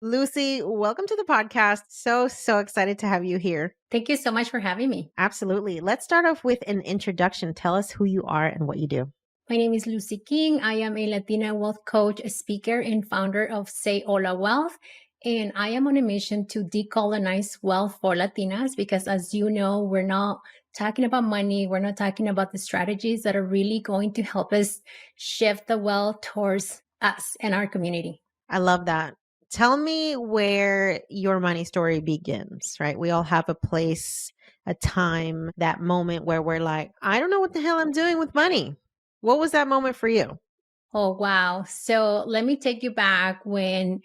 Lucy, welcome to the podcast. So excited to have you here. Thank you so much for having me. Absolutely. Let's start off with an introduction. Tell us who you are and what you do. My name is Luzy King. I am a Latina wealth coach, speaker, and founder of Say Hola Wealth. And I am on a mission to decolonize wealth for Latinas because, as you know, we're not talking about money. We're not talking about the strategies that are really going to help us shift the wealth towards us and our community. I love that. Tell me where your money story begins, right? We all have a place, a time, that moment where we're like, I don't know what the hell I'm doing with money. What was that moment for you? Oh, wow. So let me take you back when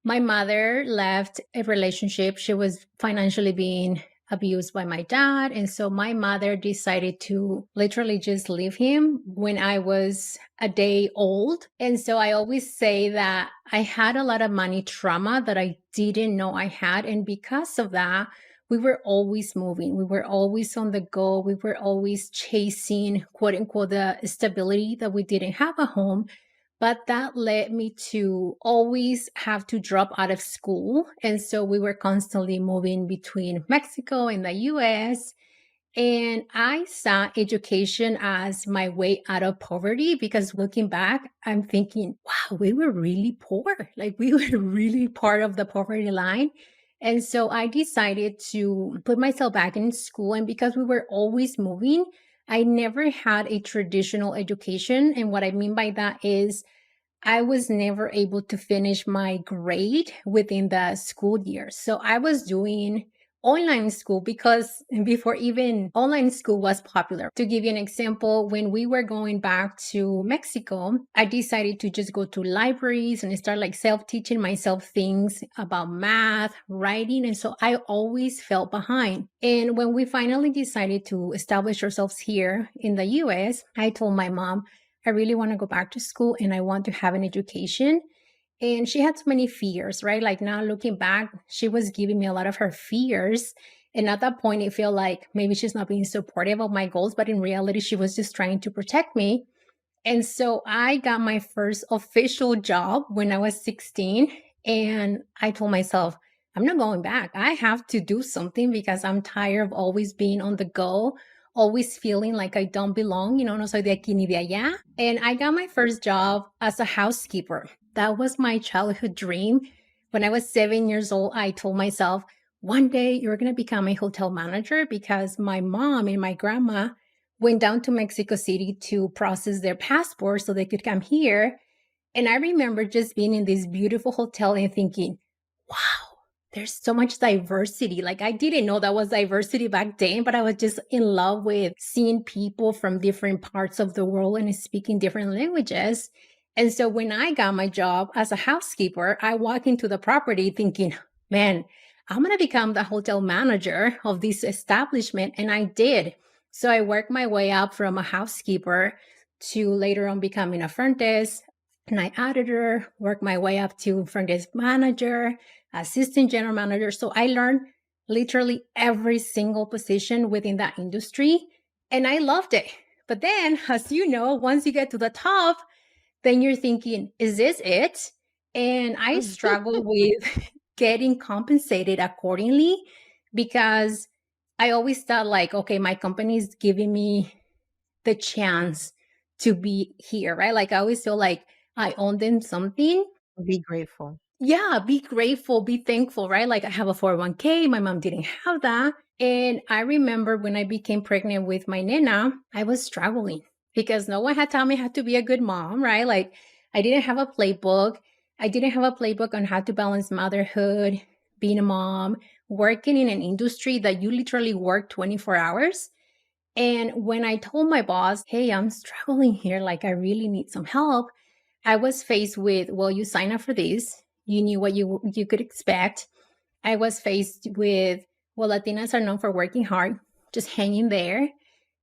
my mother left a relationship. She was financially being abused by my dad. And so my mother decided to literally just leave him when I was a day old. And so I always say that I had a lot of money trauma that I didn't know I had. And because of that, we were always moving. We were always on the go. We were always chasing, quote unquote, the stability that we didn't have at home. But that led me to always have to drop out of school. And so we were constantly moving between Mexico and the US. And I saw education as my way out of poverty because looking back, I'm thinking, wow, we were really poor. Like we were really part of the poverty line. And so I decided to put myself back in school. And because we were always moving, I never had a traditional education. And what I mean by that is I was never able to finish my grade within the school year. So I was doing online school because before even online school was popular. To give you an example, when we were going back to Mexico, I decided to just go to libraries and start like self-teaching myself things about math, writing. And so I always felt behind. And when we finally decided to establish ourselves here in the US, I told my mom, I really want to go back to school and I want to have an education. And she had so many fears, right? Like now looking back, she was giving me a lot of her fears. And at that point, it felt like maybe she's not being supportive of my goals, but in reality, she was just trying to protect me. And so I got my first official job when I was 16. And I told myself, I'm not going back. I have to do something because I'm tired of always being on the go, always feeling like I don't belong, no soy de aquí ni de allá. And I got my first job as a housekeeper. That was my childhood dream. When I was 7 years old, I told myself, one day you're going to become a hotel manager because my mom and my grandma went down to Mexico City to process their passports so they could come here. And I remember just being in this beautiful hotel and thinking, wow, there's so much diversity. Like I didn't know that was diversity back then, but I was just in love with seeing people from different parts of the world and speaking different languages. And so when I got my job as a housekeeper, I walked into the property thinking, man, I'm going to become the hotel manager of this establishment. And I did. So I worked my way up from a housekeeper to later on becoming a front desk, night editor, worked my way up to front desk manager, assistant general manager. So I learned literally every single position within that industry and I loved it. But then, as you know, once you get to the top, then you're thinking, is this it? And I struggle with getting compensated accordingly because I always thought like, okay, my company is giving me the chance to be here, right? Like I always feel like I owe them something. Be grateful. Yeah, be grateful, be thankful, right? Like I have a 401k, my mom didn't have that. And I remember when I became pregnant with my nena, I was struggling because no one had taught me how to be a good mom, right? Like I didn't have a playbook. I didn't have a playbook on how to balance motherhood, being a mom, working in an industry that you literally work 24 hours. And when I told my boss, hey, I'm struggling here, like I really need some help, I was faced with, well, you sign up for this. You knew what you could expect. I was faced with, well, Latinas are known for working hard, just hanging there.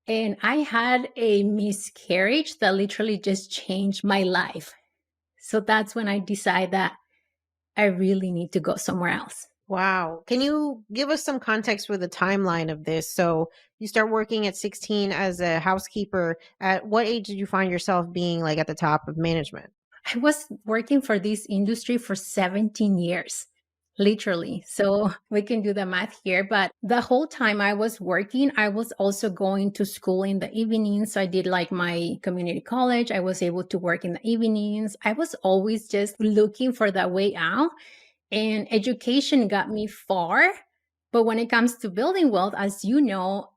And I had a miscarriage that literally just changed my life. So that's when I decided that I really need to go somewhere else. Wow. Can you give us some context for the timeline of this? So you start working at 16 as a housekeeper. At what age did you find yourself being like at the top of management? I was working for this industry for 17 years, literally. So we can do the math here. But the whole time I was working, I was also going to school in the evenings. So I did like my community college. I was able to work in the evenings. I was always just looking for that way out. And education got me far. But when it comes to building wealth, as you know,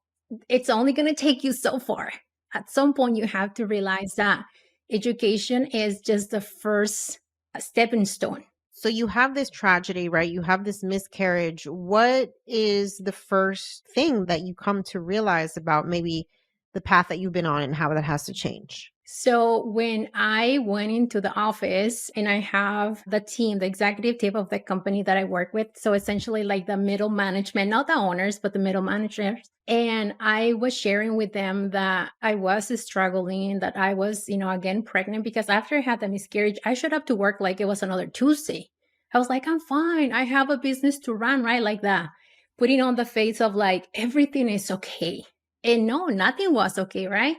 it's only going to take you so far. At some point, you have to realize that education is just the first stepping stone. So you have this tragedy, right? You have this miscarriage. What is the first thing that you come to realize about maybe the path that you've been on and how that has to change? So when I went into the office and I have the team, the executive team of the company that I work with, so essentially like the middle management, not the owners, but the middle managers. And I was sharing with them that I was struggling, that I was, again, pregnant, because after I had the miscarriage, I showed up to work like it was another Tuesday. I was like, I'm fine. I have a business to run, right? Like that, putting on the face of like, everything is okay. And no, nothing was okay, right?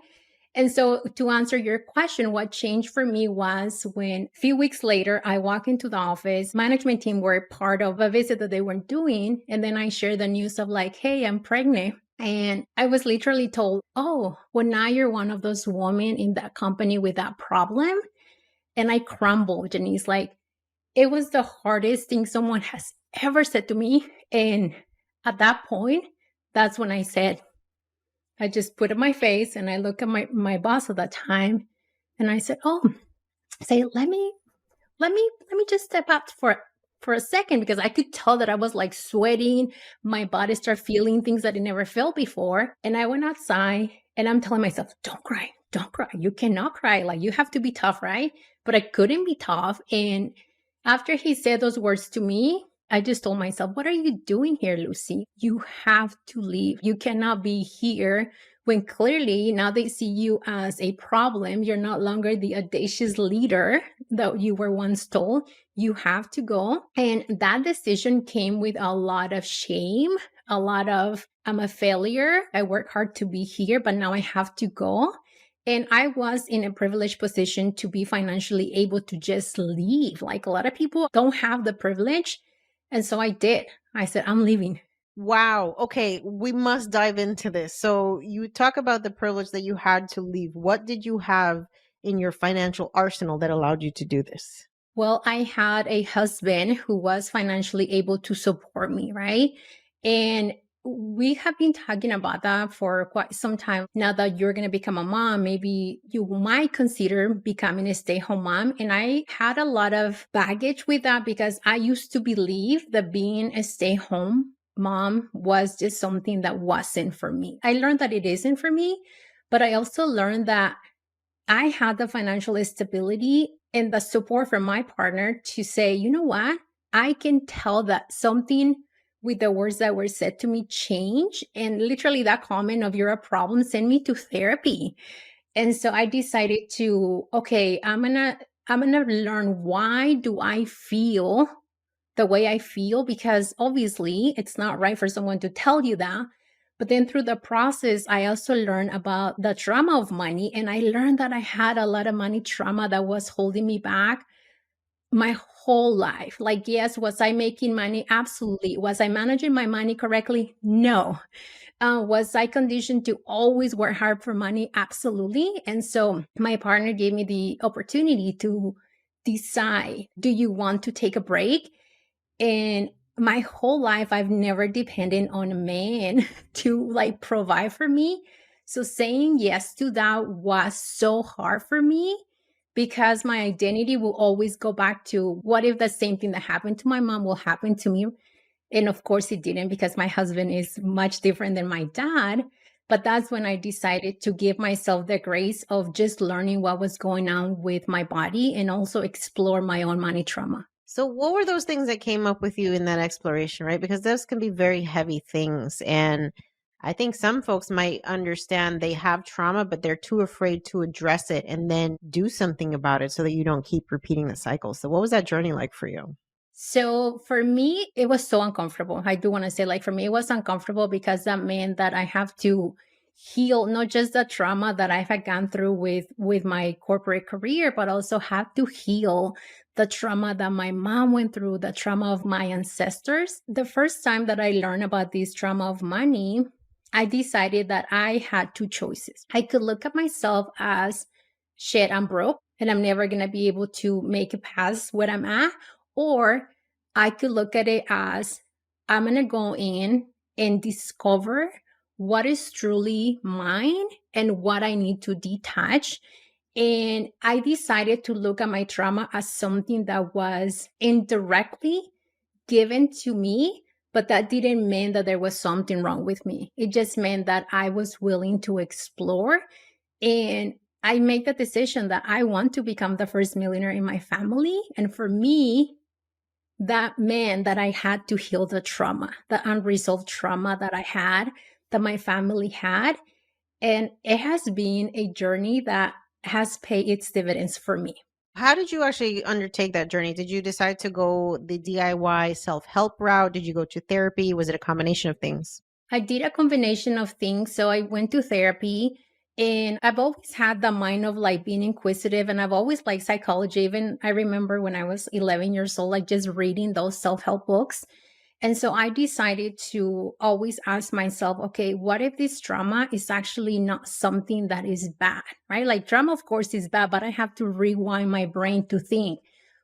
And so to answer your question, what changed for me was when a few weeks later, I walk into the office, management team were part of a visit that they were doing. And then I shared the news of like, hey, I'm pregnant. And I was literally told, oh, well, now you're one of those women in that company with that problem. And I crumbled. And he's like, it was the hardest thing someone has ever said to me. And at that point, that's when I said, I just put up my face and I look at my boss at that time and I said, oh, say, let me just step out for a second, because I could tell that I was like sweating. My body started feeling things that I never felt before. And I went outside and I'm telling myself, don't cry, don't cry. You cannot cry. Like, you have to be tough, right? But I couldn't be tough. And after he said those words to me, I just told myself, what are you doing here, Lucy? You have to leave. You cannot be here when clearly now they see you as a problem. You're no longer the audacious leader that you were once told. You have to go. And that decision came with a lot of shame, a lot of, I'm a failure. I work hard to be here, but now I have to go. And I was in a privileged position to be financially able to just leave. Like, a lot of people don't have the privilege. And so I did. I said, I'm leaving. Wow. Okay, we must dive into this. So you talk about the privilege that you had to leave. What did you have in your financial arsenal that allowed you to do this? Well, I had a husband who was financially able to support me, right? And we have been talking about that for quite some time. Now that you're going to become a mom, maybe you might consider becoming a stay home mom. And I had a lot of baggage with that, because I used to believe that being a stay home mom was just something that wasn't for me. I learned that it isn't for me, but I also learned that I had the financial stability and the support from my partner to say, you know what? I can tell that something with the words that were said to me change. And literally that comment of you're a problem sent me to therapy. And so I decided to, okay, I'm gonna learn, why do I feel the way I feel? Because obviously it's not right for someone to tell you that. But then through the process, I also learned about the trauma of money. And I learned that I had a lot of money trauma that was holding me back my whole life. Like, yes, was I making money? Absolutely. Was I managing my money correctly? No. Was I conditioned to always work hard for money? Absolutely. And so my partner gave me the opportunity to decide, do you want to take a break? And my whole life, I've never depended on a man to like provide for me. So saying yes to that was so hard for me, because my identity will always go back to, what if the same thing that happened to my mom will happen to me? And of course it didn't, because my husband is much different than my dad. But that's when I decided to give myself the grace of just learning what was going on with my body and also explore my own money trauma. So what were those things that came up with you in that exploration, right? Because those can be very heavy things. And I think some folks might understand they have trauma, but they're too afraid to address it and then do something about it so that you don't keep repeating the cycle. So what was that journey like for you? So for me, it was so uncomfortable. I do want to say, like, for me, it was uncomfortable because that meant that I have to heal not just the trauma that I had gone through with my corporate career, but also had to heal the trauma that my mom went through, the trauma of my ancestors. The first time that I learned about this trauma of money, I decided that I had two choices. I could look at myself as shit, I'm broke and I'm never going to be able to make it past what I'm at. Or I could look at it as I'm going to go in and discover what is truly mine and what I need to detach. And I decided to look at my trauma as something that was indirectly given to me, but that didn't mean that there was something wrong with me. It just meant that I was willing to explore. And I make the decision that I want to become the first millionaire in my family. And for me, that meant that I had to heal the trauma, the unresolved trauma that I had, that my family had. And it has been a journey that has paid its dividends for me. How did you actually undertake that journey? Did you decide to go the DIY self-help route? Did you go to therapy? Was it a combination of things? I did a combination of things. So I went to therapy, and I've always had the mind of like being inquisitive, and I've always liked psychology. Even I remember when I was 11 years old, like just reading those self-help books. And so I decided to always ask myself, okay, what if this trauma is actually not something that is bad, right? Like trauma, of course, is bad, but I have to rewind my brain to think,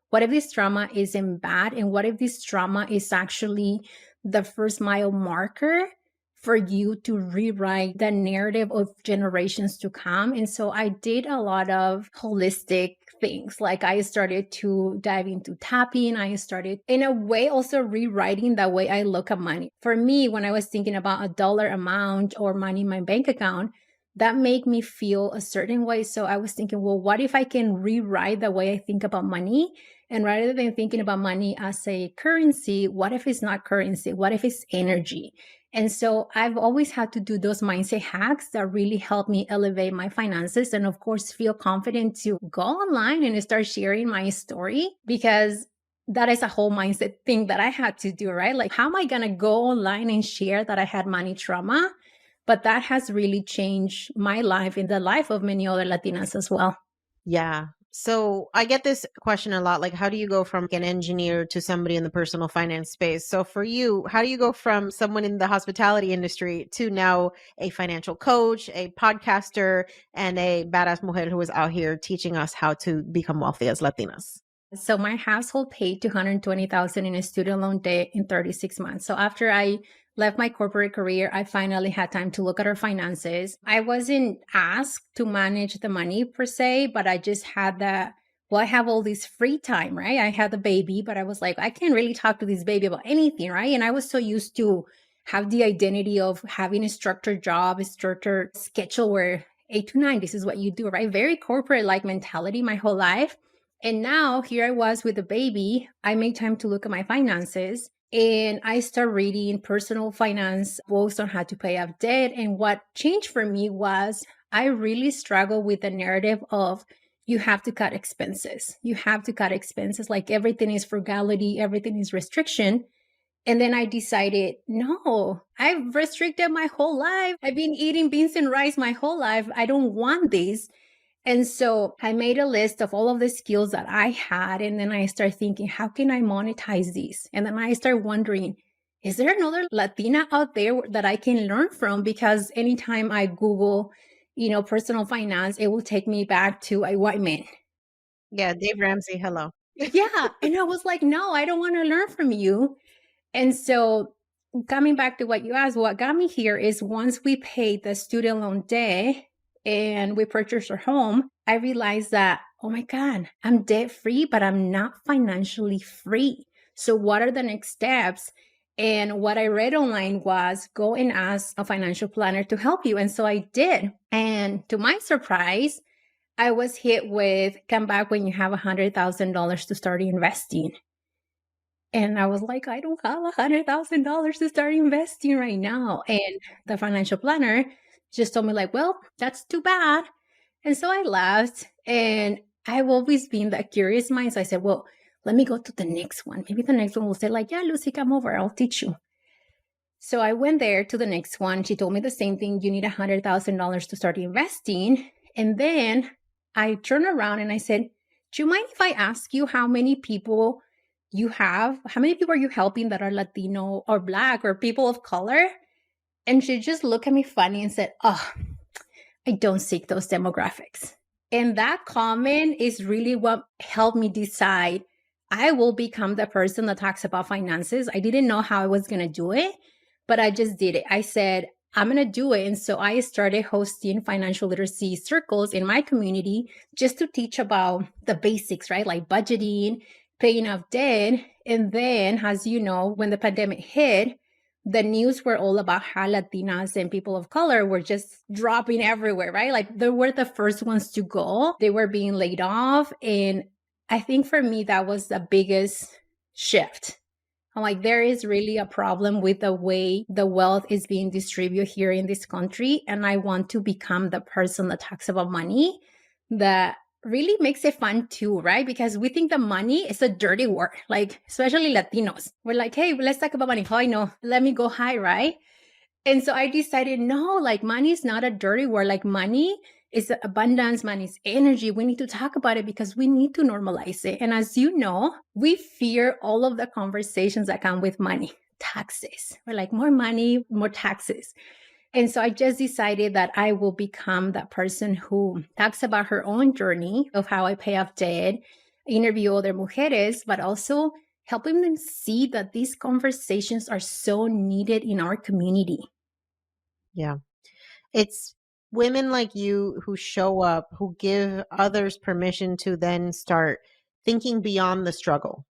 what if this trauma isn't bad? And what if this trauma is actually the first mile marker for you to rewrite the narrative of generations to come? And so I did a lot of holistic things. Like I started to dive into tapping. I started, in a way, also rewriting the way I look at money. For me, when I was thinking about a dollar amount or money in my bank account, that made me feel a certain way. So I was thinking, well, what if I can rewrite the way I think about money? And rather than thinking about money as a currency, what if it's not currency? What if it's energy? And so I've always had to do those mindset hacks that really help me elevate my finances and, of course, feel confident to go online and start sharing my story, because that is a whole mindset thing that I had to do, right? Like, how am I going to go online and share that I had money trauma? But that has really changed my life and the life of many other Latinas as well. Yeah. So I get this question a lot, like how do you go from an engineer to somebody in the personal finance space? So for you, how do you go from someone in the hospitality industry to now a financial coach, a podcaster, and a badass mujer who is out here teaching us how to become wealthy as Latinas? So my household paid 220,000 in a student loan debt in 36 months. So after I left my corporate career, I finally had time to look at our finances. I wasn't asked to manage the money per se, but I just had well, I have all this free time, right? I had the baby, but I was like, I can't really talk to this baby about anything, right? And I was so used to have the identity of having a structured job, a structured schedule where 8 to 9, this is what you do, right? Very corporate like mentality my whole life. And now here I was with a baby. I made time to look at my finances, and I start reading personal finance books on how to pay off debt. And what changed for me was I really struggle with the narrative of you have to cut expenses. You have to cut expenses. Like everything is frugality, everything is restriction. And then I decided, no, I've restricted my whole life. I've been eating beans and rice my whole life. I don't want this. And so I made a list of all of the skills that I had. And then I started thinking, how can I monetize these? And then I started wondering, is there another Latina out there that I can learn from? Because anytime I Google, personal finance, it will take me back to a white man. Yeah, Dave Ramsey, hello. Yeah. And I was like, no, I don't want to learn from you. And so coming back to what you asked, what got me here is once we paid the student loan debt and we purchased our home, I realized that, oh my God, I'm debt free, but I'm not financially free. So what are the next steps? And what I read online was go and ask a financial planner to help you. And so I did. And to my surprise, I was hit with come back when you have $100,000 to start investing. And I was like, I don't have $100,000 to start investing right now. And the financial planner just told me like, well, that's too bad. And so I laughed, and I've always been that curious mind. So I said, well, let me go to the next one. Maybe the next one will say like, yeah, Lucy, come over. I'll teach you. So I went there to the next one. She told me the same thing. You need $100,000 to start investing. And then I turned around and I said, do you mind if I ask you how many people you have? How many people are you helping that are Latino or Black or people of color? And she just looked at me funny and said, oh, I don't seek those demographics. And that comment is really what helped me decide I will become the person that talks about finances. I didn't know how I was going to do it, but I just did it. I said, I'm going to do it. And so I started hosting financial literacy circles in my community just to teach about the basics, right? Like budgeting, paying off debt. And then, as you know, when the pandemic hit, the news were all about how Latinas and people of color were just dropping everywhere, right? Like they were the first ones to go. They were being laid off. And I think for me, that was the biggest shift. I'm like, there is really a problem with the way the wealth is being distributed here in this country. And I want to become the person that talks about money that really makes it fun too, right? Because we think the money is a dirty word, like especially Latinos. We're like, hey, let's talk about money. Oh, I know, let me go high, right? And so I decided, no, like money is not a dirty word. Like money is abundance, money is energy. We need to talk about it because we need to normalize it. And as you know, we fear all of the conversations that come with money, taxes. We're like, more money, more taxes. And so I just decided that I will become that person who talks about her own journey of how I pay off debt, interview other mujeres, but also helping them see that these conversations are so needed in our community. Yeah. It's women like you who show up, who give others permission to then start thinking beyond the struggle,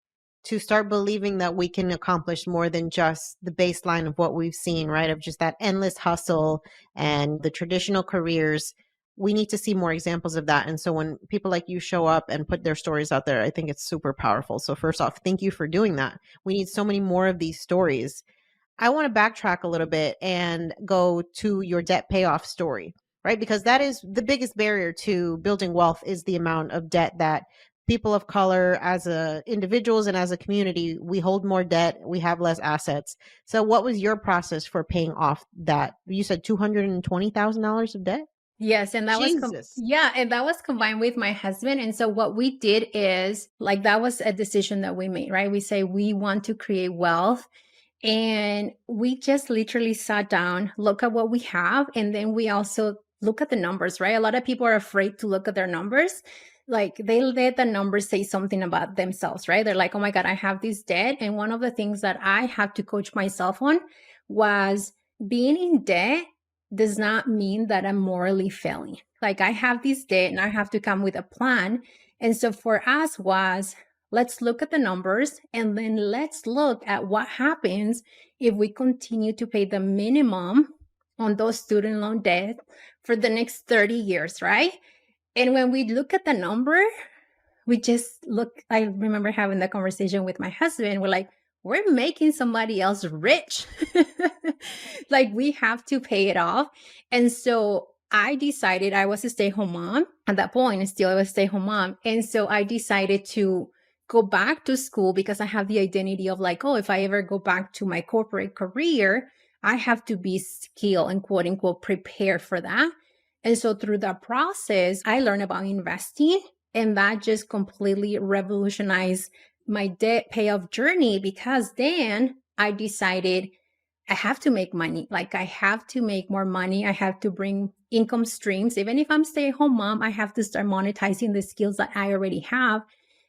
to start believing that we can accomplish more than just the baseline of what we've seen, right? Of just that endless hustle and the traditional careers. We need to see more examples of that. And so when people like you show up and put their stories out there, I think it's super powerful. So first off, thank you for doing that. We need so many more of these stories. I want to backtrack a little bit and go to your debt payoff story, right? Because that is the biggest barrier to building wealth is the amount of debt that people of color as individuals and as a community, we hold more debt, we have less assets. So what was your process for paying off that? You said $220,000 of debt? Yes, and that was Jesus. yeah, and that was combined with my husband. And so what we did is like that was a decision that we made, right? We say we want to create wealth. And we just literally sat down, look at what we have, and then we also look at the numbers, right? A lot of people are afraid to look at their numbers. Like they let the numbers say something about themselves, right? They're like, oh my God, I have this debt. And one of the things that I had to coach myself on was being in debt does not mean that I'm morally failing. Like I have this debt and I have to come with a plan. And so for us was let's look at the numbers and then let's look at what happens if we continue to pay the minimum on those student loan debt for the next 30 years, right? And when we look at the number, we just look, I remember having that conversation with my husband. We're like, we're making somebody else rich. Like we have to pay it off. And so I decided I was a stay-at-home mom at that point, and still I was a stay-at-home mom. And so I decided to go back to school because I have the identity of like, oh, if I ever go back to my corporate career, I have to be skilled and quote unquote prepared for that. And so through that process, I learned about investing, and that just completely revolutionized my debt payoff journey because then I decided I have to make money. Like I have to make more money. I have to bring income streams. Even if I'm stay-at-home mom, I have to start monetizing the skills that I already have.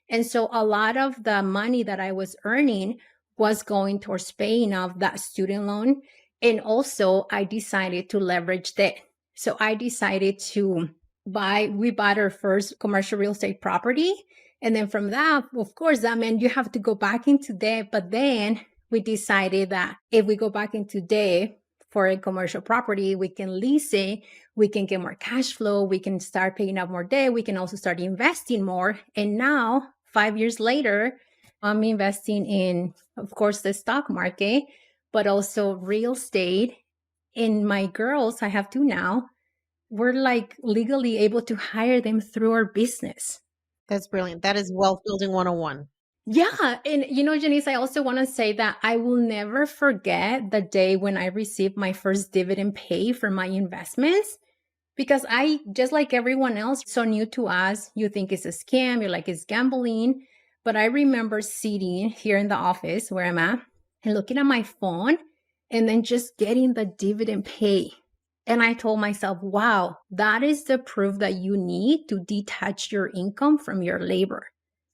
And so a lot of the money that I was earning was going towards paying off that student loan. And also I decided to leverage debt. So I decided to we bought our first commercial real estate property. And then from that, of course, that meant you have to go back into debt. But then we decided that if we go back into debt for a commercial property, we can lease it, we can get more cash flow, we can start paying up more debt, we can also start investing more. And now, 5 years later, I'm investing in, of course, the stock market, but also real estate. And my girls, I have two now, we're like legally able to hire them through our business. That's brilliant. That is wealth building 101. Yeah. And Janice, I also want to say that I will never forget the day when I received my first dividend pay for my investments. Because I, just like everyone else, so new to us, you think it's a scam, you're like, it's gambling. But I remember sitting here in the office where I'm at and looking at my phone and then just getting the dividend pay. And I told myself, wow, that is the proof that you need to detach your income from your labor.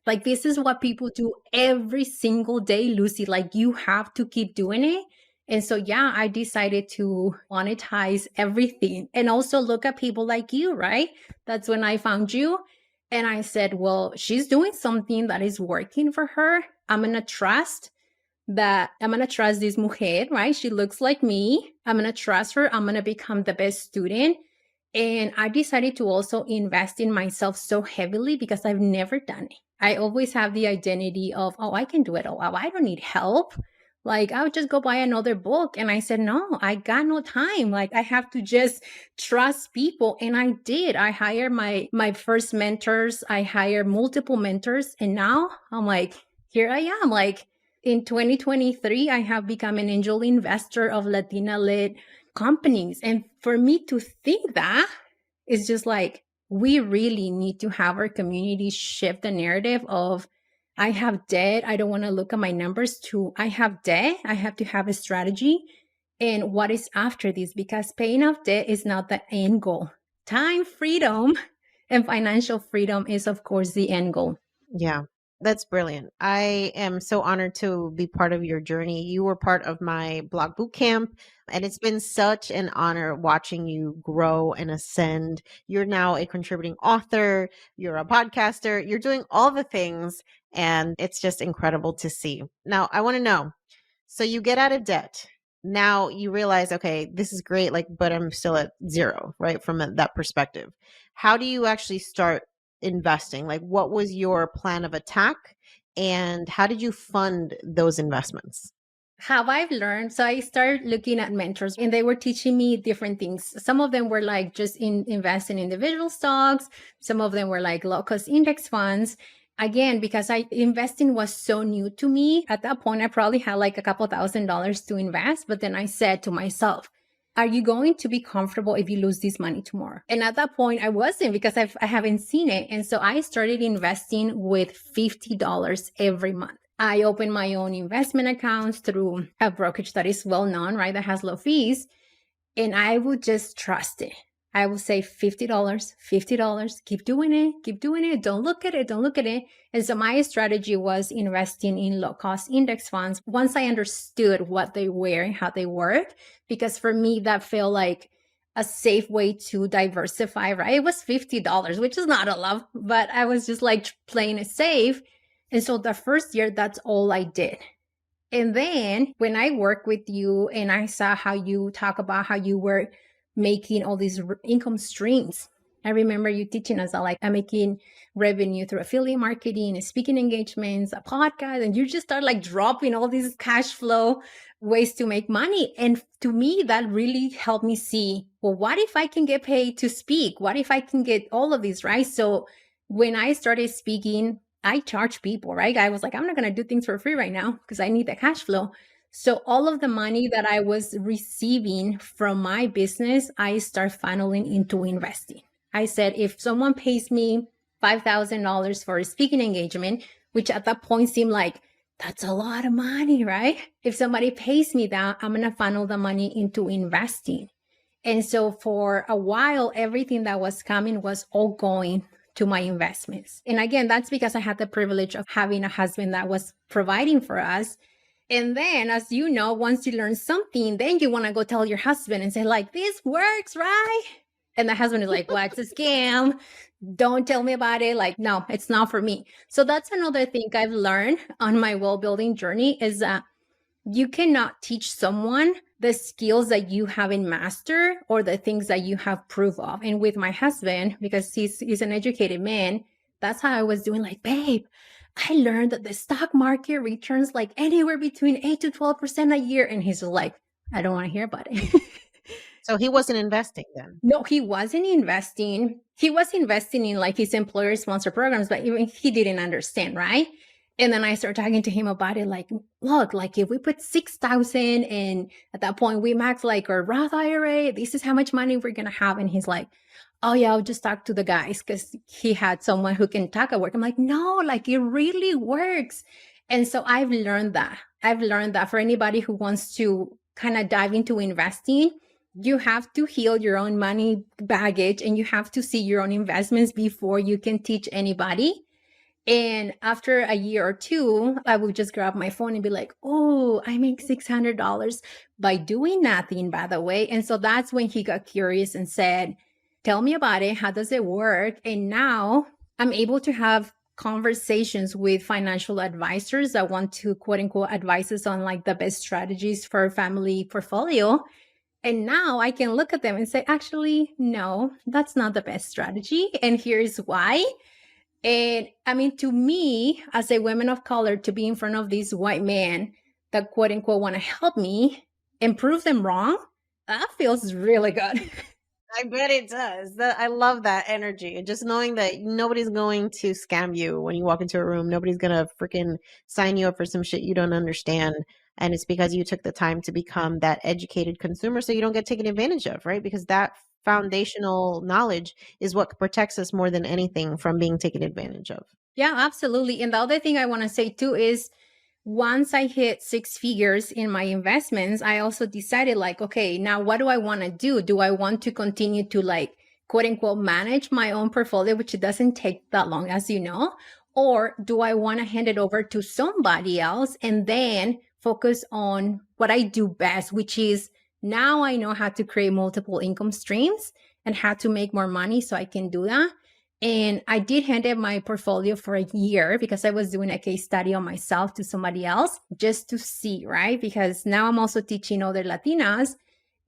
Like, this is what people do every single day, Lucy. Like, you have to keep doing it. And so, yeah, I decided to monetize everything and also look at people like you, right? That's when I found you. And I said, well, she's doing something that is working for her. I'm going to trust this mujer, right? She looks like me. I'm going to trust her. I'm going to become the best student. And I decided to also invest in myself so heavily because I've never done it. I always have the identity of, oh, I can do it. Oh, I don't need help. Like, I would just go buy another book. And I said, no, I got no time. Like, I have to just trust people. And I did. I hired my first mentors. I hired multiple mentors. And now I'm like, here I am. Like, in 2023, I have become an angel investor of Latina led companies. And for me to think that is just like, we really need to have our community shift the narrative of, I have debt. I don't want to look at my numbers, to I have debt. I have to have a strategy. And what is after this? Because paying off debt is not the end goal. Time freedom and financial freedom is, of course, the end goal. Yeah, that's brilliant. I am so honored to be part of your journey. You were part of my blog boot camp, and it's been such an honor watching you grow and ascend. You're now a contributing author, you're a podcaster, you're doing all the things, and it's just incredible to see. Now, I want to know, so you get out of debt. Now you realize, okay, this is great, like, but I'm still at zero, right? From that perspective. How do you actually start investing? Like, what was your plan of attack and how did you fund those investments? How I've learned, so I started looking at mentors and they were teaching me different things. Some of them were like just invest in individual stocks. Some of them were like low cost index funds. Again, because investing was so new to me. At that point, I probably had like a couple $1,000s to invest. But then I said to myself, are you going to be comfortable if you lose this money tomorrow? And at that point, I wasn't, because I haven't seen it. And so I started investing with $50 every month. I opened my own investment accounts through a brokerage that is well known, right? That has low fees. And I would just trust it. I would say $50, $50, keep doing it, keep doing it. Don't look at it, don't look at it. And so my strategy was investing in low cost index funds once I understood what they were and how they work. Because for me, that felt like a safe way to diversify, right? It was $50, which is not a lot, but I was just like playing it safe. And so the first year, that's all I did. And then when I worked with you and I saw how you talk about how you were making all these income streams, I remember you teaching us that, like, I'm making revenue through affiliate marketing, speaking engagements, a podcast, and you just start like dropping all these cash flow ways to make money. And to me, that really helped me see, well, what if I can get paid to speak? What if I can get all of these, right? So when I started speaking, I charge people, right? I was like, I'm not going to do things for free right now because I need the cash flow. So all of the money that I was receiving from my business, I start funneling into investing. I said, if someone pays me $5,000 for a speaking engagement, which at that point seemed like, that's a lot of money, right? If somebody pays me that, I'm going to funnel the money into investing. And so for a while, everything that was coming was all going to my investments. And again, that's because I had the privilege of having a husband that was providing for us. And then, as you know, once you learn something, then you want to go tell your husband and say, like, this works, right? And the husband is like, well, it's a scam. Don't tell me about it. Like, no, it's not for me. So that's another thing I've learned on my well building journey, is that you cannot teach someone the skills that you haven't mastered or the things that you have proof of. And with my husband, because he's an educated man, that's how I was doing, like, babe, I learned that the stock market returns like anywhere between 8 to 12% a year. And he's like, I don't want to hear about it. So he wasn't investing then. No, he wasn't investing. He was investing in like his employer sponsor programs, but even he didn't understand, right? And then I started talking to him about it, like, look, like if we put 6,000 and at that point we max like our Roth IRA, this is how much money we're gonna have. And he's like, oh yeah, I'll just talk to the guys because he had someone who can talk at work. I'm like, no, like it really works. And so I've learned that. I've learned that for anybody who wants to kind of dive into investing, you have to heal your own money baggage and you have to see your own investments before you can teach anybody. And after a year or two, I would just grab my phone and be like, oh, I make $600 by doing nothing, by the way. And so that's when he got curious and said, tell me about it. How does it work? And now I'm able to have conversations with financial advisors that want to quote unquote advise us on like the best strategies for a family portfolio. And now I can look at them and say, actually, no, that's not the best strategy. And here's why. And I mean, to me, as a woman of color, to be in front of these white men that quote unquote want to help me and prove them wrong, that feels really good. I bet it does. I love that energy. And just knowing that nobody's going to scam you when you walk into a room. Nobody's going to freaking sign you up for some shit you don't understand. And it's because you took the time to become that educated consumer so you don't get taken advantage of, right? Because that foundational knowledge is what protects us more than anything from being taken advantage of. Yeah, absolutely. And the other thing I want to say too is once I hit six figures in my investments, I also decided like, okay, now what do I want to do? Do I want to continue to like quote unquote manage my own portfolio, which it doesn't take that long, as you know, or do I want to hand it over to somebody else and then focus on what I do best, which is now I know how to create multiple income streams and how to make more money so I can do that. And I did hand in my portfolio for a year because I was doing a case study on myself to somebody else just to see, right? Because now I'm also teaching other Latinas.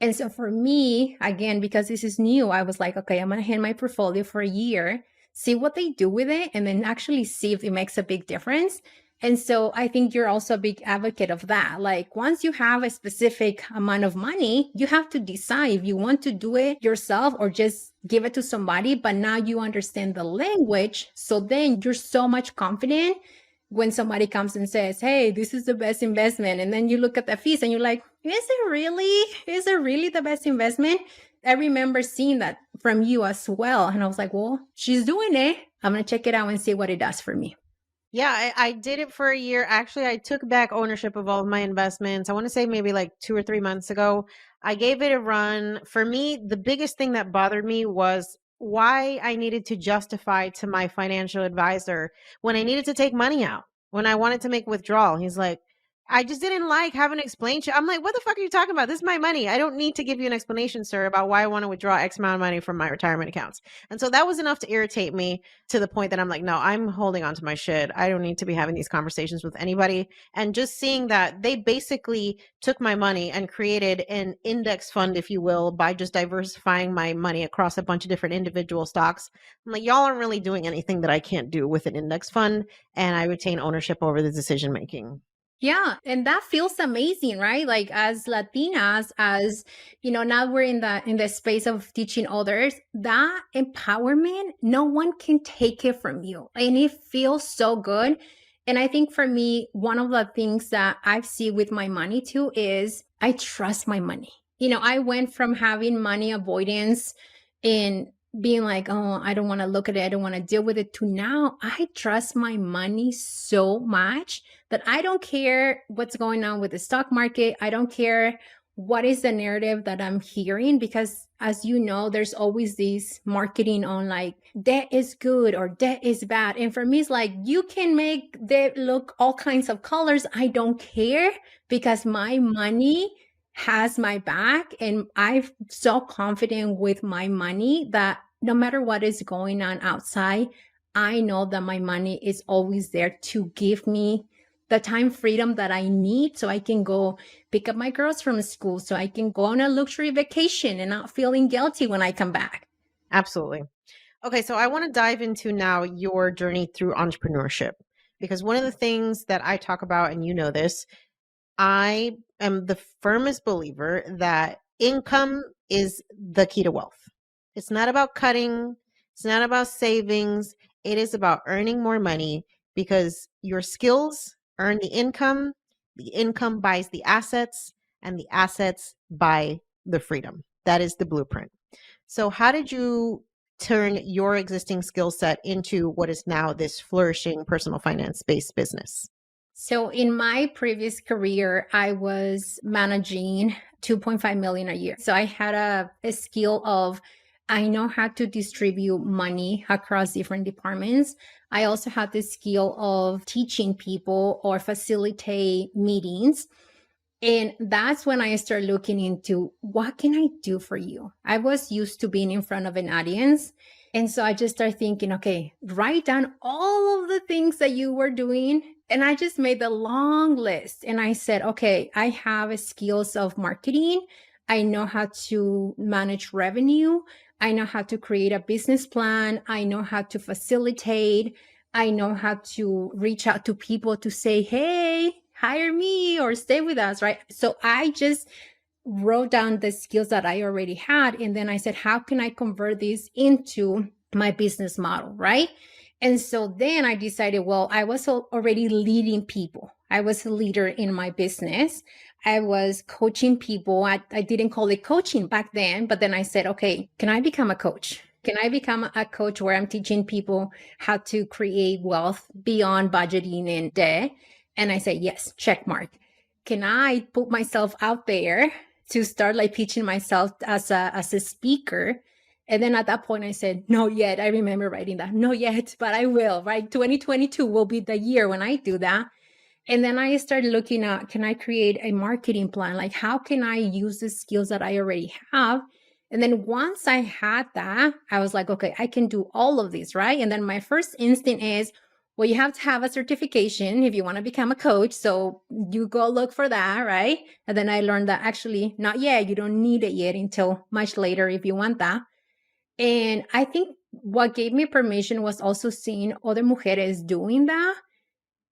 And so for me, again, because this is new, I was like, okay, I'm going to hand my portfolio for a year, see what they do with it, and then actually see if it makes a big difference. And so I think you're also a big advocate of that. Like once you have a specific amount of money, you have to decide if you want to do it yourself or just give it to somebody. But now you understand the language. So then you're so much confident when somebody comes and says, hey, this is the best investment. And then you look at the fees and you're like, is it really the best investment? I remember seeing that from you as well. And I was like, well, she's doing it. I'm going to check it out and see what it does for me. Yeah, I did it for a year. Actually, I took back ownership of all of my investments. I want to say maybe like 2 or 3 months ago. I gave it a run. For me, the biggest thing that bothered me was why I needed to justify to my financial advisor when I needed to take money out, when I wanted to make withdrawal. He's like, I just didn't like having to explain to you. I'm like, what the fuck are you talking about? This is my money. I don't need to give you an explanation, sir, about why I want to withdraw X amount of money from my retirement accounts. And so that was enough to irritate me to the point that I'm like, no, I'm holding on to my shit. I don't need to be having these conversations with anybody. And just seeing that they basically took my money and created an index fund, if you will, by just diversifying my money across a bunch of different individual stocks. I'm like, y'all aren't really doing anything that I can't do with an index fund. And I retain ownership over the decision making. Yeah, and that feels amazing, right? Like as Latinas, as you know, now we're in the space of teaching others, that empowerment, no one can take it from you. And it feels so good. And I think for me, one of the things that I've seen with my money too is I trust my money. You know, I went from having money avoidance and being like, oh, I don't want to look at it, I don't want to deal with it, to now I trust my money so much that I don't care what's going on with the stock market. I don't care what is the narrative that I'm hearing, because as you know, there's always this marketing on like debt is good or debt is bad. And for me, it's like you can make debt look all kinds of colors. I don't care because my money has my back and I'm so confident with my money that no matter what is going on outside, I know that my money is always there to give me the time freedom that I need so I can go pick up my girls from school, so I can go on a luxury vacation and not feeling guilty when I come back. Absolutely. Okay, so I want to dive into now your journey through entrepreneurship, because one of the things that I talk about, and you know this, I am the firmest believer that income is the key to wealth. It's not about cutting, it's not about savings, it is about earning more money, because your skills earn the income buys the assets, and the assets buy the freedom. That is the blueprint. So, how did you turn your existing skill set into what is now this flourishing personal finance based business? So in my previous career, I was managing 2.5 million a year. So I had a skill of I know how to distribute money across different departments. I also had the skill of teaching people or facilitate meetings. And that's when I started looking into what can I do for you? I was used to being in front of an audience. And so I just started thinking, okay, write down all of the things that you were doing. And I just made the long list. And I said, okay, I have skills of marketing. I know how to manage revenue. I know how to create a business plan. I know how to facilitate. I know how to reach out to people to say, hey, hire me or stay with us, right? So I just wrote down the skills that I already had. And then I said, how can I convert this into my business model, right? And so then I decided, well, I was already leading people. I was a leader in my business. I was coaching people. I didn't call it coaching back then, but then I said, okay, can I become a coach? Can I become a coach where I'm teaching people how to create wealth beyond budgeting and debt? And I said, yes, check mark. Can I put myself out there to start like pitching myself as a speaker? And then at that point I said, no yet. I remember writing that, no yet, but I will, right? 2022 will be the year when I do that. And then I started looking at, can I create a marketing plan? Like, how can I use the skills that I already have? And then once I had that, I was like, okay, I can do all of this, right? And then my first instinct is, well, you have to have a certification if you want to become a coach. So you go look for that, right? And then I learned that actually, not yet. You don't need it yet until much later if you want that. And I think what gave me permission was also seeing other mujeres doing that.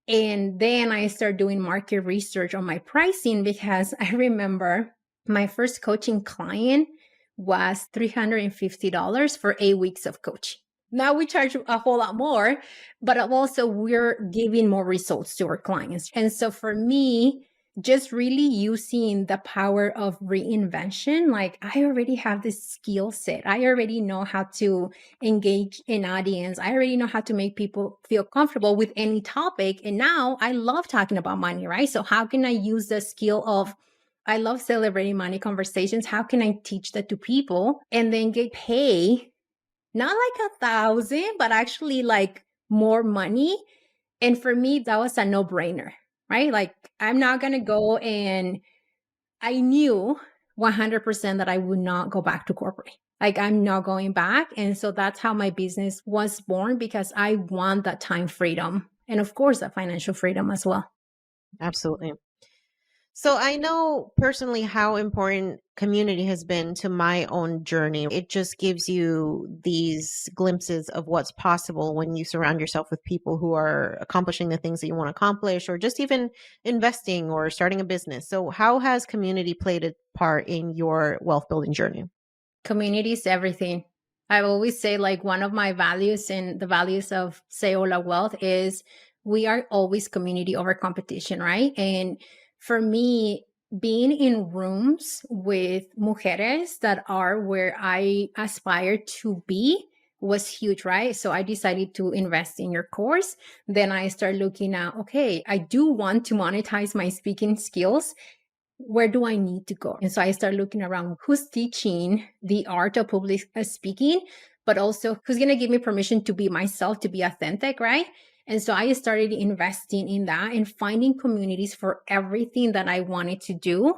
And then I started doing market research on my pricing because I remember my first coaching client was $350 for 8 weeks of coaching. Now we charge a whole lot more, but also we're giving more results to our clients. And so for me, just really using the power of reinvention, like I already have this skill set. I already know how to engage an audience. I already know how to make people feel comfortable with any topic. And now I love talking about money, right? So how can I use the skill of I love celebrating money conversations. How can I teach that to people and then get paid not like 1,000, but actually like more money? And for me, that was a no brainer, right? Like, I'm not going to go and I knew 100% that I would not go back to corporate. Like, I'm not going back. And so that's how my business was born because I want that time freedom. And of course, that financial freedom as well. Absolutely. So I know personally how important community has been to my own journey. It just gives you these glimpses of what's possible when you surround yourself with people who are accomplishing the things that you want to accomplish, or just even investing or starting a business. So how has community played a part in your wealth building journey? Community is everything. I always say, like, one of my values and the values of Say Hola Wealth is we are always community over competition, right? And for me, being in rooms with mujeres that are where I aspire to be was huge, right? So I decided to invest in your course. Then I started looking at, okay, I do want to monetize my speaking skills. Where do I need to go? And so I started looking around who's teaching the art of public speaking, but also who's going to give me permission to be myself, to be authentic, right? And so I started investing in that and finding communities for everything that I wanted to do.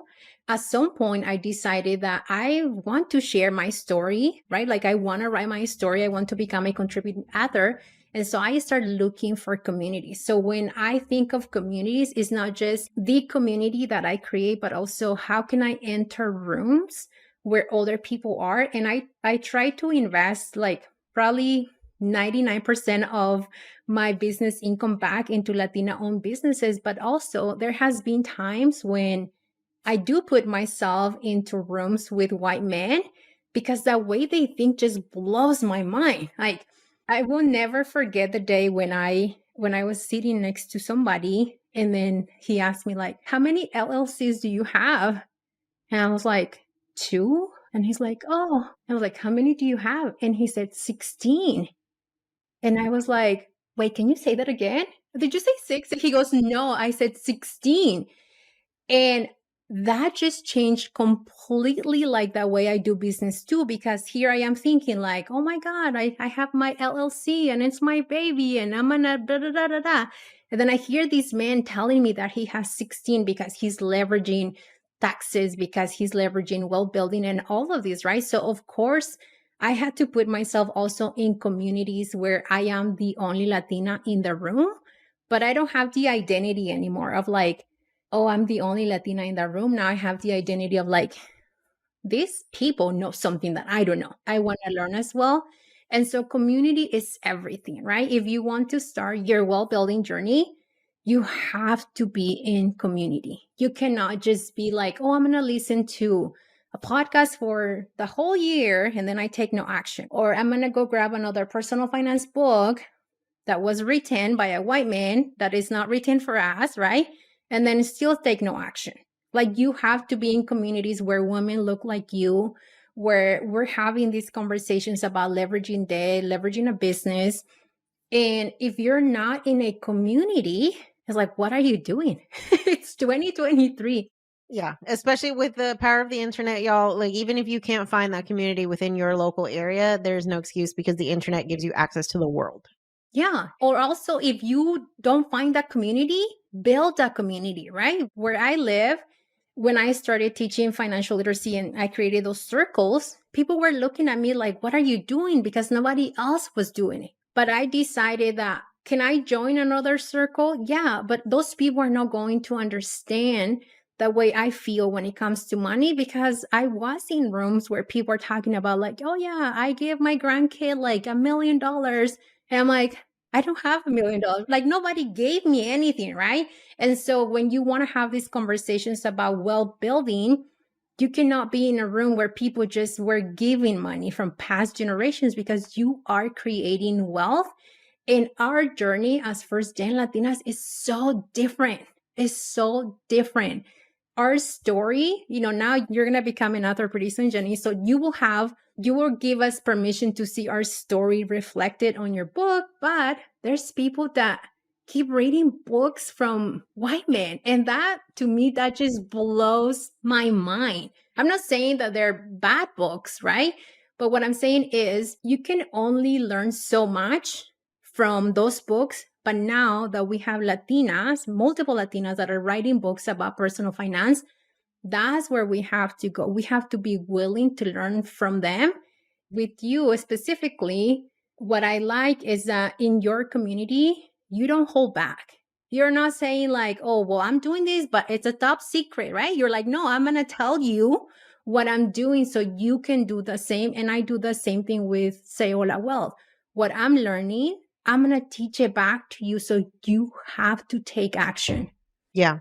At some point, I decided that I want to share my story, right? Like, I want to write my story. I want to become a contributing author. And so I started looking for communities. So when I think of communities, it's not just the community that I create, but also how can I enter rooms where other people are? And I try to invest like probably 99% of my business income back into Latina owned businesses. But also there has been times when I do put myself into rooms with white men because the way they think just blows my mind. Like, I will never forget the day when I when I was sitting next to somebody, and then he asked me like, how many LLCs do you have? And I was like, two? And he's like, oh. I was like, how many do you have? And he said, 16. And I was like, wait, can you say that again? Did you say six? And he goes, no, I said 16. And that just changed completely like the way I do business too, because here I am thinking like, oh my God, I have my LLC and it's my baby and I'm gonna da da da da da. And then I hear this man telling me that he has 16 because he's leveraging taxes, because he's leveraging wealth building and all of this, right? So of course I had to put myself also in communities where I am the only Latina in the room, but I don't have the identity anymore of like, oh, I'm the only Latina in that room. Now I have the identity of like, these people know something that I don't know. I want to learn as well. And so community is everything, right? If you want to start your well building journey, you have to be in community. You cannot just be like, oh, I'm going to listen to a podcast for the whole year and then I take no action. Or I'm going to go grab another personal finance book that was written by a white man that is not written for us, right? And then still take no action. Like you have to be in communities where women look like you, where we're having these conversations about leveraging debt, leveraging a business. And if you're not in a community, it's like, what are you doing? It's 2023. Yeah, especially with the power of the internet, y'all. Like, even if you can't find that community within your local area, there's no excuse because the internet gives you access to the world. Yeah. Or also, if you don't find that community, build that community, right? Where I live, when I started teaching financial literacy and I created those circles, people were looking at me like, what are you doing? Because nobody else was doing it. But I decided that, can I join another circle? Yeah. But those people are not going to understand the way I feel when it comes to money, because I was in rooms where people are talking about like, oh yeah, I gave my grandkid like $1 million. And I'm like, I don't have $1 million. Like nobody gave me anything, right? And so when you want to have these conversations about wealth building, you cannot be in a room where people just were giving money from past generations, because you are creating wealth. And our journey as first gen Latinas is so different. It's so different. Our story, now you're going to become an author pretty soon, Jenny. So you will give us permission to see our story reflected on your book. But there's people that keep reading books from white men. And that, to me, that just blows my mind. I'm not saying that they're bad books, right? But what I'm saying is you can only learn so much from those books. But now that we have Latinas, multiple Latinas that are writing books about personal finance, that's where we have to go. We have to be willing to learn from them. With you specifically, what I like is that in your community, you don't hold back. You're not saying like, oh, well, I'm doing this, but it's a top secret, right? You're like, no, I'm going to tell you what I'm doing so you can do the same. And I do the same thing with Say Hola Wealth. What I'm learning, I'm going to teach it back to you. So you have to take action. Yeah.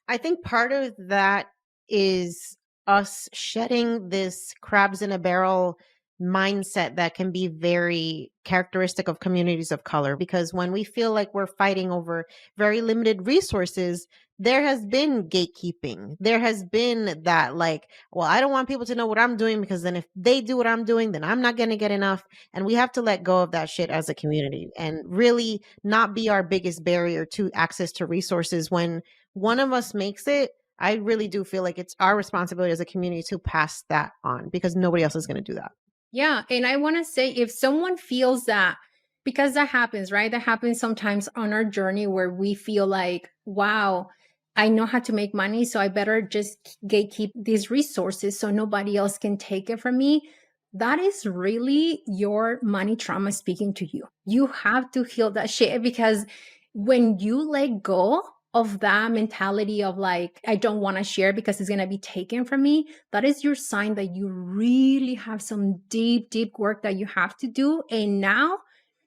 I think part of that is us shedding this crabs in a barrel mindset that can be very characteristic of communities of color. Because when we feel like we're fighting over very limited resources, there has been gatekeeping. There has been that like, well, I don't want people to know what I'm doing because then if they do what I'm doing, then I'm not going to get enough. And we have to let go of that shit as a community and really not be our biggest barrier to access to resources. When one of us makes it, I really do feel like it's our responsibility as a community to pass that on because nobody else is going to do that. Yeah. And I want to say, if someone feels that, because that happens, right? That happens sometimes on our journey where we feel like, wow, I know how to make money, so I better just gatekeep these resources so nobody else can take it from me. That is really your money trauma speaking to you. You have to heal that shit, because when you let go of that mentality of like, I don't want to share because it's going to be taken from me, that is your sign that you really have some deep, deep work that you have to do. And now,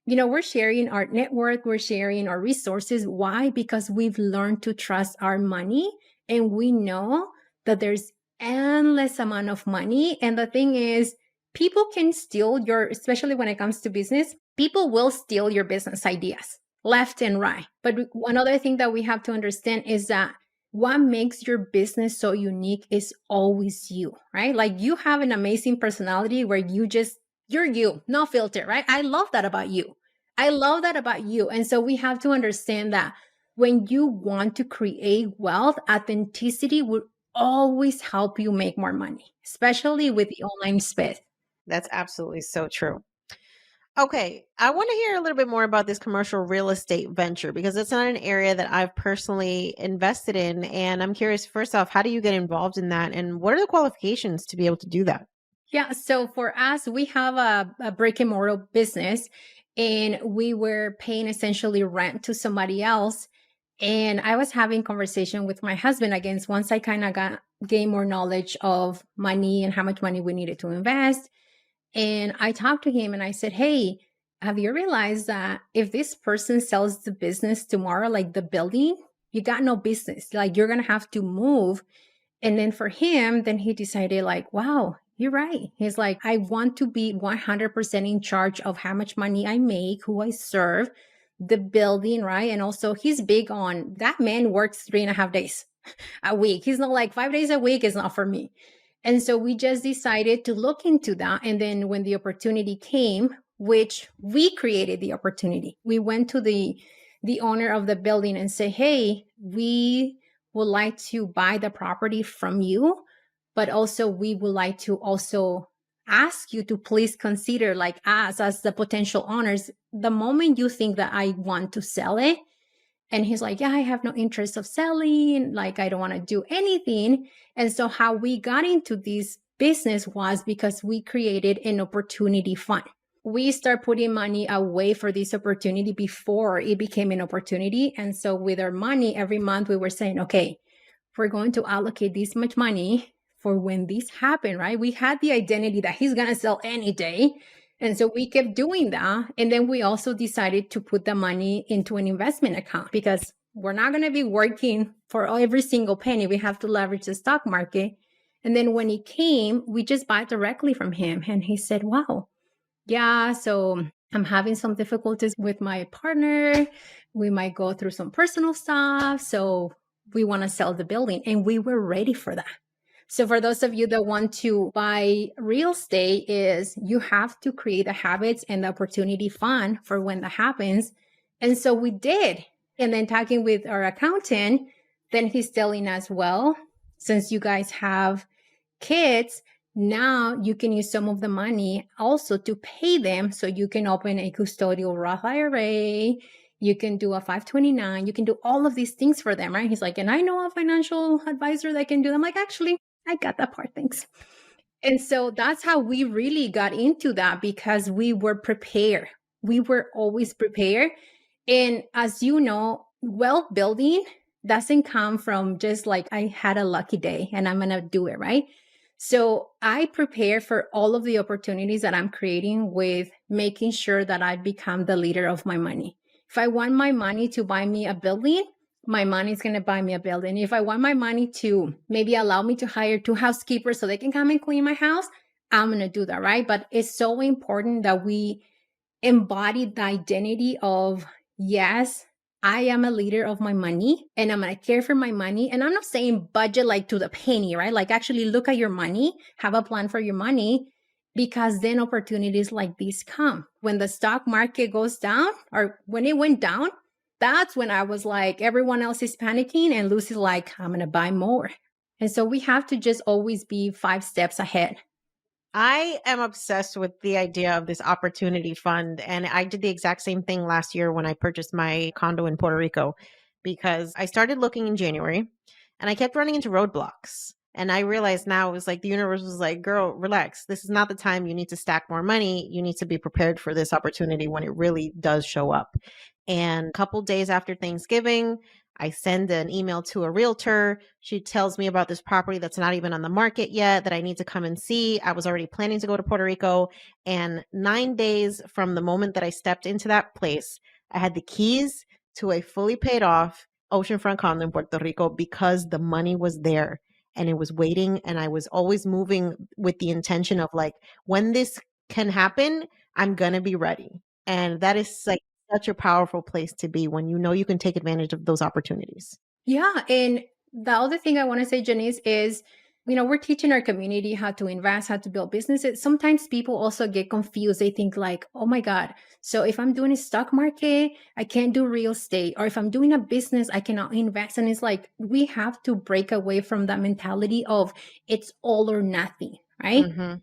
we're sharing our network, we're sharing our resources. Why? Because we've learned to trust our money, and we know that there's endless amount of money. And the thing is, people can steal especially when it comes to business, people will steal your business ideas. left and right. But one other thing that we have to understand is that what makes your business so unique is always you, right? Like you have an amazing personality where you're you, no filter, right? I love that about you. I love that about you. And so we have to understand that when you want to create wealth, authenticity will always help you make more money, especially with the online space. That's absolutely so true. Okay, I want to hear a little bit more about this commercial real estate venture because it's not an area that I've personally invested in. And I'm curious, first off, how do you get involved in that? And what are the qualifications to be able to do that? Yeah. So for us, we have a brick and mortar business and we were paying essentially rent to somebody else. And I was having conversation with my husband again, once I kind of got gain more knowledge of money and how much money we needed to invest. And I talked to him and I said, hey, have you realized that if this person sells the business tomorrow, like the building, you got no business. Like you're gonna have to move. And then for him, then he decided, like, wow, you're right. He's like, I want to be 100% in charge of how much money I make, who I serve, the building, right? And also, he's big on that man works 3.5 days a week. He's not like 5 days a week is not for me. And so we just decided to look into that. And then when the opportunity came, which we created the opportunity, we went to the owner of the building and say, hey, we would like to buy the property from you, but also we would like to also ask you to please consider like us as the potential owners the moment you think that I want to sell it. And he's like, yeah, I have no interest of selling. Like, I don't want to do anything. And so how we got into this business was because we created an opportunity fund. We start putting money away for this opportunity before it became an opportunity. And so with our money every month, we were saying, okay, we're going to allocate this much money for when this happened, right? We had the identity that he's going to sell any day. And so we kept doing that. And then we also decided to put the money into an investment account because we're not going to be working for every single penny. We have to leverage the stock market. And then when he came, we just bought directly from him. And he said, wow, yeah, so I'm having some difficulties with my partner. We might go through some personal stuff. So we want to sell the building. And we were ready for that. So for those of you that want to buy real estate is you have to create the habits and the opportunity fund for when that happens. And so we did. And then talking with our accountant, then he's telling us, well, since you guys have kids, now you can use some of the money also to pay them so you can open a custodial Roth IRA. You can do a 529. You can do all of these things for them, right? He's like, and I know a financial advisor that can do them. I'm like, actually, I got that part. Thanks. And so that's how we really got into that because we were prepared. We were always prepared. And as you know, wealth building doesn't come from just like I had a lucky day and I'm going to do it, right? So I prepare for all of the opportunities that I'm creating with making sure that I become the leader of my money. If I want my money to buy me a building, my money is going to buy me a building. If I want my money to maybe allow me to hire 2 housekeepers so they can come and clean my house, I'm going to do that, right? But it's so important that we embody the identity of, yes, I am a leader of my money and I'm going to care for my money. And I'm not saying budget like to the penny, right? Like actually look at your money, have a plan for your money, because then opportunities like these come. When the stock market goes down or when it went down, that's when I was like, everyone else is panicking and Lucy's like, I'm going to buy more. And so we have to just always be 5 steps ahead. I am obsessed with the idea of this opportunity fund. And I did the exact same thing last year when I purchased my condo in Puerto Rico because I started looking in January and I kept running into roadblocks. And I realized now it was like the universe was like, girl, relax. This is not the time you need to stack more money. You need to be prepared for this opportunity when it really does show up. And a couple days after Thanksgiving, I send an email to a realtor. She tells me about this property that's not even on the market yet that I need to come and see. I was already planning to go to Puerto Rico. And 9 days from the moment that I stepped into that place, I had the keys to a fully paid off oceanfront condo in Puerto Rico because the money was there and it was waiting. And I was always moving with the intention of like, when this can happen, I'm going to be ready. And that is like such a powerful place to be when you know you can take advantage of those opportunities. Yeah. And the other thing I want to say, Janice, is, we're teaching our community how to invest, how to build businesses. Sometimes people also get confused. They think like, oh my God, so if I'm doing a stock market, I can't do real estate. Or if I'm doing a business, I cannot invest. And it's like, we have to break away from that mentality of it's all or nothing, right? Hmm.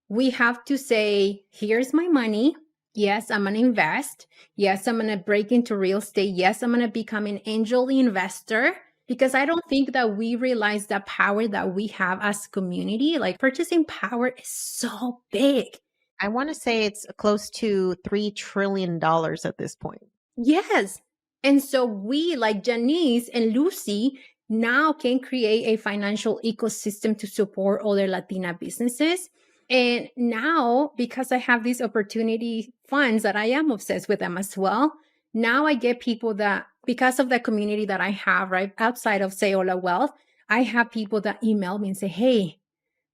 We have to say, here's my money. Yes, I'm going to invest. Yes, I'm going to break into real estate. Yes, I'm going to become an angel investor, because I don't think that we realize the power that we have as community. Like, purchasing power is so big. I want to say it's close to $3 trillion at this point. Yes. And so we, like Janice and Lucy, now can create a financial ecosystem to support other Latina businesses. And now, because I have these opportunity funds that I am obsessed with them as well, now I get people that, because of the community that I have, right, outside of Say Hola Wealth, I have people that email me and say, hey,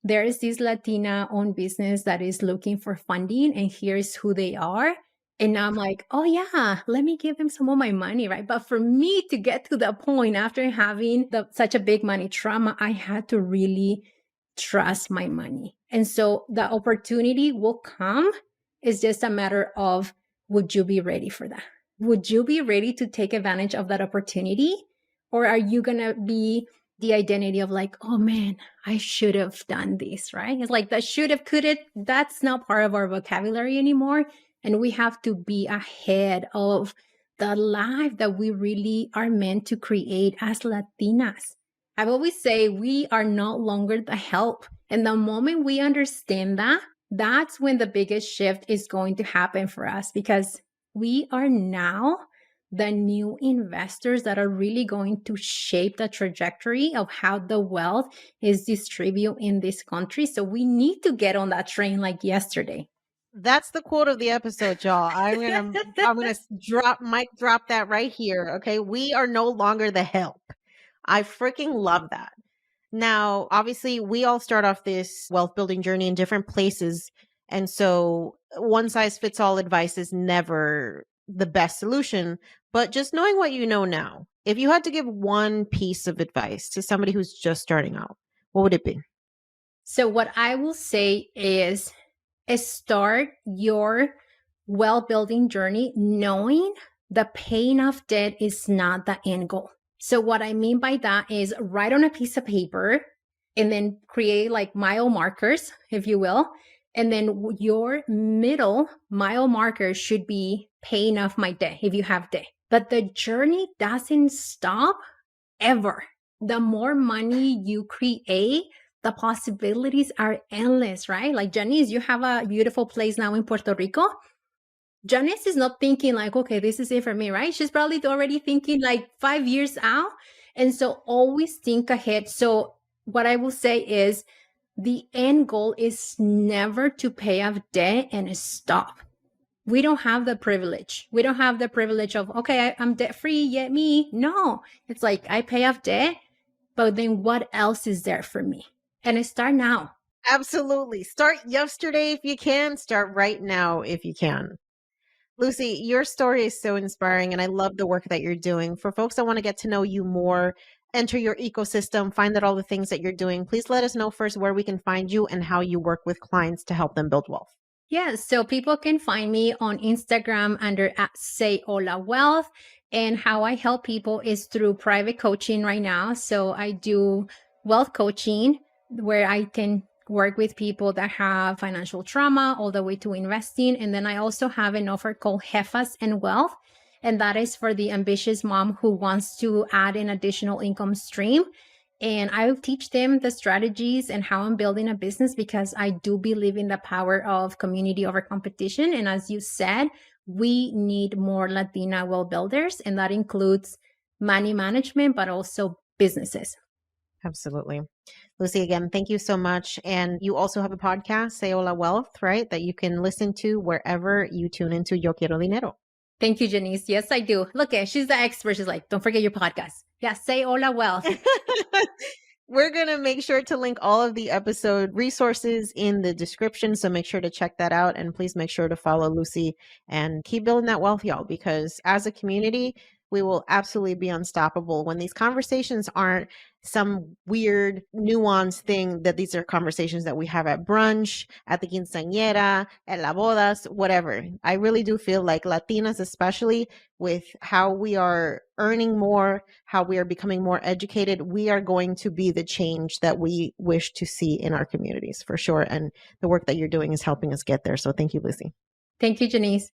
there is this Latina owned business that is looking for funding, and here's who they are. And I'm like, oh yeah, let me give them some of my money, right? But for me to get to the point after having such a big money trauma, I had to really trust my money. And so the opportunity will come. It's just a matter of, would you be ready for that? Would you be ready to take advantage of that opportunity? Or are you going to be the identity of like, oh man, I should have done this, right? It's like that should have, could it, that's not part of our vocabulary anymore. And we have to be ahead of the life that we really are meant to create as Latinas. I've always say we are no longer the help. And the moment we understand that, that's when the biggest shift is going to happen for us, because we are now the new investors that are really going to shape the trajectory of how the wealth is distributed in this country. So we need to get on that train like yesterday. That's the quote of the episode, y'all. I'm gonna drop that right here. Okay. We are no longer the help. I freaking love that. Now, obviously, we all start off this wealth building journey in different places. And so one size fits all advice is never the best solution. But just knowing what you know now, if you had to give one piece of advice to somebody who's just starting out, what would it be? So what I will say is start your wealth building journey knowing the paying off debt is not the end goal. So what I mean by that is write on a piece of paper and then create like mile markers, if you will. And then your middle mile marker should be paying off my debt if you have debt. But the journey doesn't stop ever. The more money you create, the possibilities are endless, right? Like Janice, you have a beautiful place now in Puerto Rico. Janice is not thinking like, okay, this is it for me, right? She's probably already thinking like 5 years out. And so always think ahead. So what I will say is the end goal is never to pay off debt and stop. We don't have the privilege. We don't have the privilege of, okay, I'm debt free, yet me. No, it's like I pay off debt, but then what else is there for me? And I start now. Absolutely. Start yesterday if you can. Start right now if you can. Lucy, your story is so inspiring, and I love the work that you're doing. For folks that want to get to know you more, enter your ecosystem, find out all the things that you're doing, please let us know first where we can find you and how you work with clients to help them build wealth. Yes, so people can find me on Instagram under at Say Hola Wealth. And how I help people is through private coaching right now. So I do wealth coaching where I can work with people that have financial trauma all the way to investing. And then I also have an offer called Jefas and Wealth. And that is for the ambitious mom who wants to add an additional income stream. And I will teach them the strategies and how I'm building a business, because I do believe in the power of community over competition. And as you said, we need more Latina well builders, and that includes money management, but also businesses. Absolutely. Lucy, again, thank you so much. And you also have a podcast, Say Hola Wealth, right? That you can listen to wherever you tune into Yo Quiero Dinero. Thank you, Janice. Yes, I do. Look, she's the expert. She's like, don't forget your podcast. Yeah, Say Hola Wealth. We're going to make sure to link all of the episode resources in the description. So make sure to check that out. And please make sure to follow Lucy and keep building that wealth, y'all, because as a community, we will absolutely be unstoppable when these conversations aren't some weird nuanced thing, that these are conversations that we have at brunch, at the quinceañera, at la bodas, whatever. I really do feel like Latinas, especially with how we are earning more, how we are becoming more educated, we are going to be the change that we wish to see in our communities for sure. And the work that you're doing is helping us get there. So thank you, Lucy. Thank you, Janice.